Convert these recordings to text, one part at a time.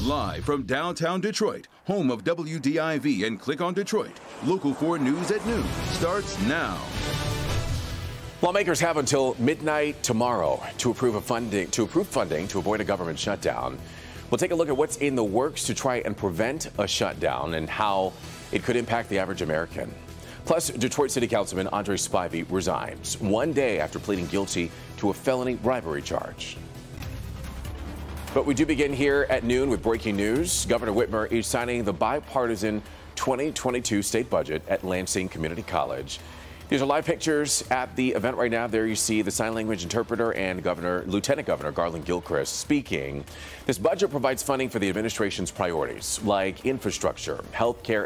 Live from downtown Detroit, home of WDIV and Click on Detroit, Local 4 News at noon starts now. Lawmakers have until midnight tomorrow to approve funding to avoid a government shutdown. We'll take a look at what's in the works to try and prevent a shutdown and how it could impact the average American. Plus, Detroit City Councilman Andre Spivey resigns 1 day after pleading guilty to a felony bribery charge. But we do begin here at noon with breaking news. Governor Whitmer is signing the bipartisan 2022 state budget at Lansing Community College. These are live pictures at the event right now. There you see the sign language interpreter and Lieutenant Governor Garland Gilchrist speaking. This budget provides funding for the administration's priorities like infrastructure, healthcare,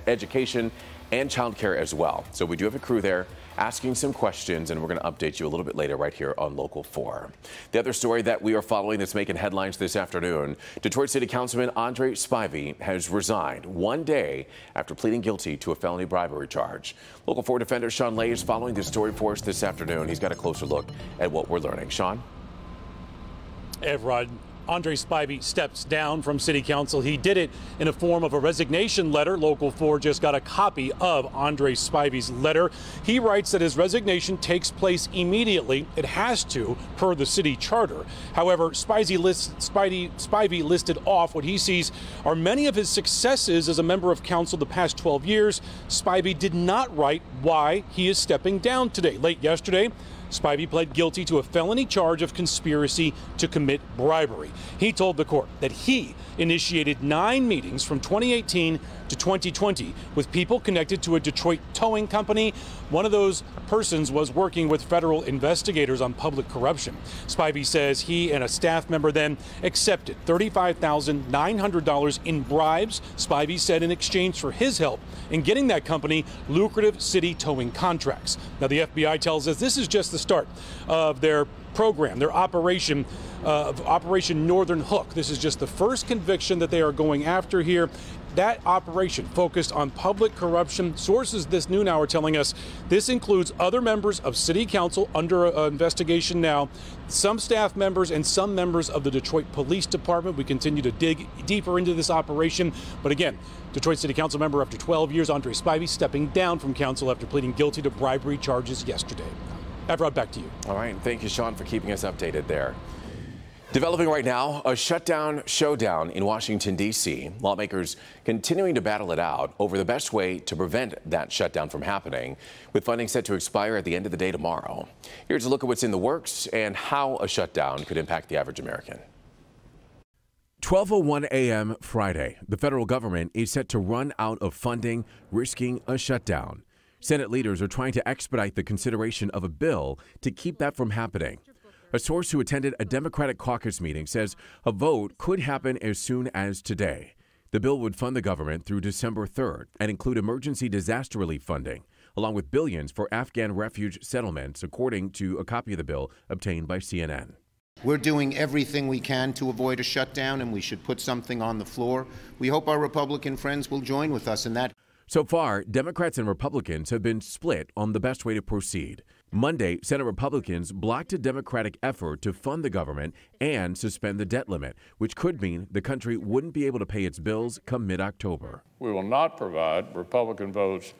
education, and childcare as well. So we do have a crew there asking some questions, and we're going to update you a little bit later right here on Local 4. The other story that we are following that's making headlines this afternoon, Detroit City Councilman Andre Spivey has resigned 1 day after pleading guilty to a felony bribery charge. Local 4 defender Sean Lay is following this story for us this afternoon. He's got a closer look at what we're learning. Sean? Evrod, Andre Spivey steps down from City Council. He did it in a form of a resignation letter. Local 4 just got a copy of Andre Spivey's letter. He writes that his resignation takes place immediately. It has to, per the city charter. However, Spivey listed off what he sees are many of his successes as a member of council the past 12 years. Spivey did not write why he is stepping down today. Late yesterday, Spivey pled guilty to a felony charge of conspiracy to commit bribery. He told the court that he initiated 9 meetings from 2018 to 2020 with people connected to a Detroit towing company. One of those persons was working with federal investigators on public corruption. Spivey says he and a staff member then accepted $35,900 in bribes, Spivey said, in exchange for his help in getting that company lucrative city towing contracts. Now, the FBI tells us this is just the start of their program, their Operation Northern Hook. This is just the first conviction that they are going after here. That operation focused on public corruption. Sources this noon hour telling us this includes other members of City Council under investigation now, some staff members and some members of the Detroit Police Department. We continue to dig deeper into this operation. But again, Detroit City Council member after 12 years, Andre Spivey, stepping down from council after pleading guilty to bribery charges yesterday. Evrod, back to you. All right. Thank you, Sean, for keeping us updated there. Developing right now, a shutdown showdown in Washington, D.C. Lawmakers continuing to battle it out over the best way to prevent that shutdown from happening, with funding set to expire at the end of the day tomorrow. Here's a look at what's in the works and how a shutdown could impact the average American. 12:01 a.m. Friday, the federal government is set to run out of funding, risking a shutdown. Senate leaders are trying to expedite the consideration of a bill to keep that from happening. A source who attended a Democratic caucus meeting says a vote could happen as soon as today. The bill would fund the government through December 3rd and include emergency disaster relief funding, along with billions for Afghan refuge settlements, according to a copy of the bill obtained by CNN. We're doing everything we can to avoid a shutdown, and we should put something on the floor. We hope our Republican friends will join with us in that. So far, Democrats and Republicans have been split on the best way to proceed. Monday, Senate Republicans blocked a Democratic effort to fund the government and suspend the debt limit, which could mean the country wouldn't be able to pay its bills come mid-October. We will not provide Republican votes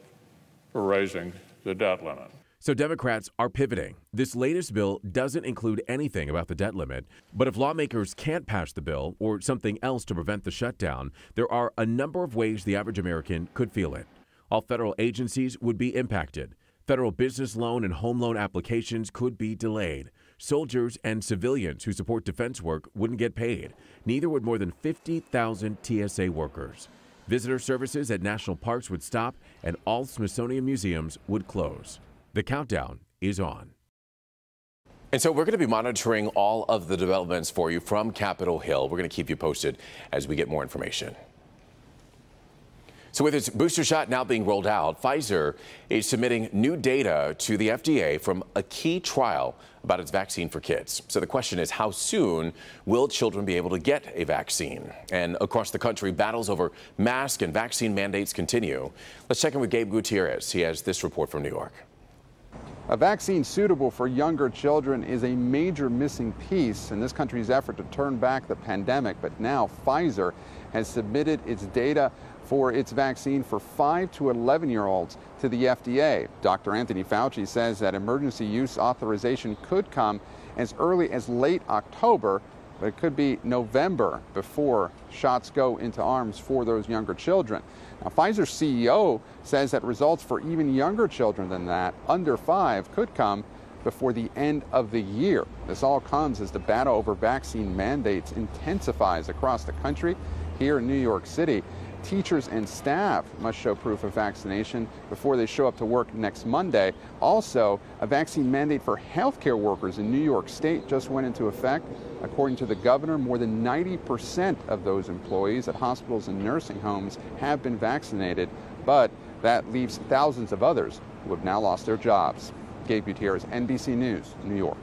for raising the debt limit. So Democrats are pivoting. This latest bill doesn't include anything about the debt limit, but if lawmakers can't pass the bill or something else to prevent the shutdown, there are a number of ways the average American could feel it. All federal agencies would be impacted. Federal business loan and home loan applications could be delayed. Soldiers and civilians who support defense work wouldn't get paid. Neither would more than 50,000 TSA workers. Visitor services at national parks would stop, and all Smithsonian museums would close. The countdown is on. And so we're going to be monitoring all of the developments for you from Capitol Hill. We're going to keep you posted as we get more information. So with its booster shot now being rolled out, Pfizer is submitting new data to the FDA from a key trial about its vaccine for kids. So the question is, how soon will children be able to get a vaccine? And across the country, battles over mask and vaccine mandates continue. Let's check in with Gabe Gutierrez. He has this report from New York. A vaccine suitable for younger children is a major missing piece in this country's effort to turn back the pandemic, but now Pfizer has submitted its data for its vaccine for 5 to 11-year-olds to the FDA. Dr. Anthony Fauci says that emergency use authorization could come as early as late October, but it could be November before shots go into arms for those younger children. Now, Pfizer's CEO says that results for even younger children than that, under 5, could come before the end of the year. This all comes as the battle over vaccine mandates intensifies across the country. Here in New York City, teachers and staff must show proof of vaccination before they show up to work next Monday. Also, a vaccine mandate for healthcare workers in New York State just went into effect. According to the governor, more than 90% of those employees at hospitals and nursing homes have been vaccinated, but that leaves thousands of others who have now lost their jobs. Gabe Gutierrez, NBC News, New York.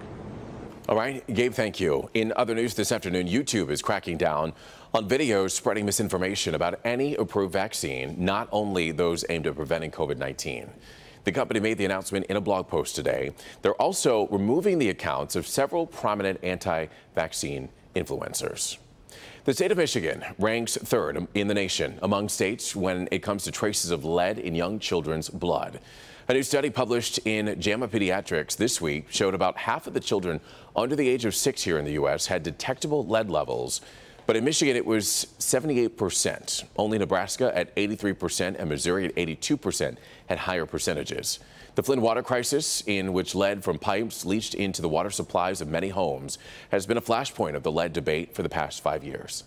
All right, Gabe, thank you. In other news this afternoon, YouTube is cracking down on videos spreading misinformation about any approved vaccine, not only those aimed at preventing COVID-19. The company made the announcement in a blog post today. They're also removing the accounts of several prominent anti-vaccine influencers. The state of Michigan ranks 3rd in the nation among states when it comes to traces of lead in young children's blood. A new study published in JAMA Pediatrics this week showed about half of the children under the age of 6 here in the U.S. had detectable lead levels. But in Michigan, it was 78%. Only Nebraska at 83% and Missouri at 82% had higher percentages. The Flint water crisis, in which lead from pipes leached into the water supplies of many homes, has been a flashpoint of the lead debate for the past 5 years.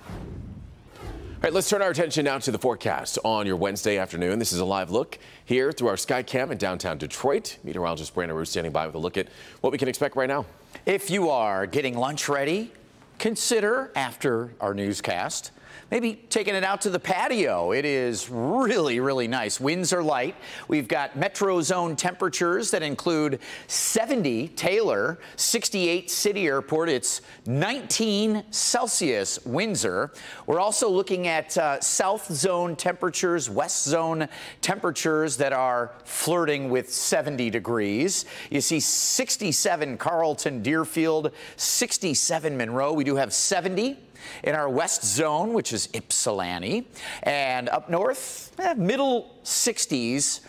All right, let's turn our attention now to the forecast on your Wednesday afternoon. This is a live look here through our sky cam in downtown Detroit. Meteorologist Brandon Roos standing by with a look at what we can expect right now. If you are getting lunch ready, consider, after our newscast, maybe taking it out to the patio. It is really, really nice. Winds are light. We've got metro zone temperatures that include 70 Taylor, 68 City Airport. It's 19 Celsius Windsor. We're also looking at south zone temperatures, west zone temperatures that are flirting with 70 degrees. You see 67 Carlton, Deerfield, 67 Monroe. We do have 70 in our west zone, which is Ypsilanti, and up north, middle 60s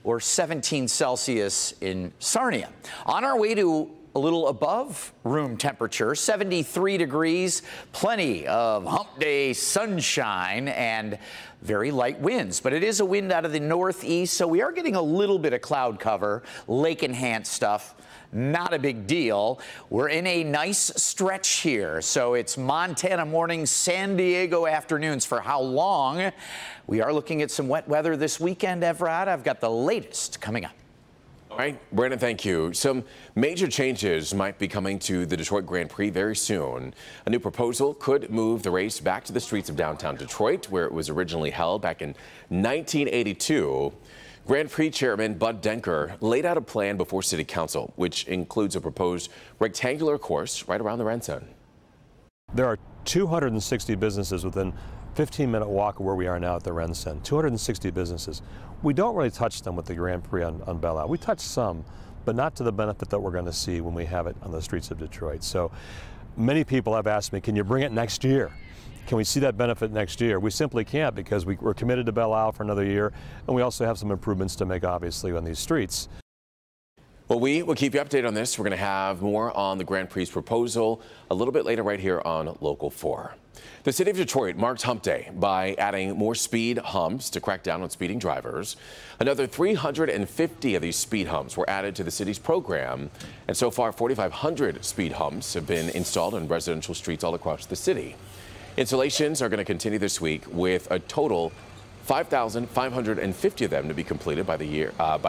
or 17 Celsius in Sarnia. On our way to a little above room temperature, 73 degrees, plenty of hump day sunshine and very light winds, but it is a wind out of the northeast, so we are getting a little bit of cloud cover, lake enhanced stuff. Not a big deal. We're in a nice stretch here. So it's Montana mornings, San Diego afternoons. For how long? We are looking at some wet weather this weekend, Evrod. I've got the latest coming up. All right, Brandon, thank you. Some major changes might be coming to the Detroit Grand Prix very soon. A new proposal could move the race back to the streets of downtown Detroit, where it was originally held back in 1982. Grand Prix Chairman Bud Denker laid out a plan before City Council, which includes a proposed rectangular course right around the RenCen. There are 260 businesses within 15-minute walk of where we are now at the RenCen. 260 businesses. We don't really touch them with the Grand Prix on Belle Isle. We touch some, but not to the benefit that we're going to see when we have it on the streets of Detroit. So many people have asked me, can you bring it next year? Can we see that benefit next year? We simply can't, because we're committed to Belle Isle for another year, and we also have some improvements to make, obviously, on these streets. Well, we will keep you updated on this. We're going to have more on the Grand Prix proposal a little bit later right here on Local 4. The city of Detroit marked Hump Day by adding more speed humps to crack down on speeding drivers. Another 350 of these speed humps were added to the city's program, and so far 4,500 speed humps have been installed on residential streets all across the city. Installations are going to continue this week, with a total 5,550 of them to be completed by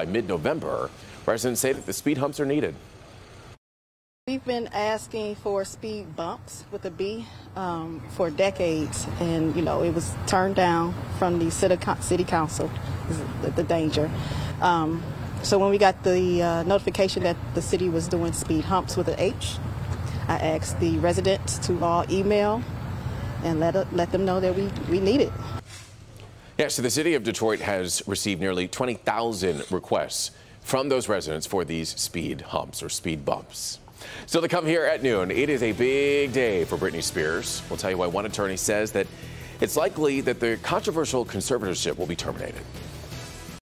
mid-November. Residents say that the speed humps are needed. We've been asking for speed bumps with a B for decades, and you know, it was turned down from the city council, the danger. So when we got the notification that the city was doing speed humps with an H, I asked the residents to all email and let them know that we need it. Yeah, so the city of Detroit has received nearly 20,000 requests from those residents for these speed humps or speed bumps. Still to come here at noon, it is a big day for Britney Spears. We'll tell you why one attorney says that it's likely that the controversial conservatorship will be terminated.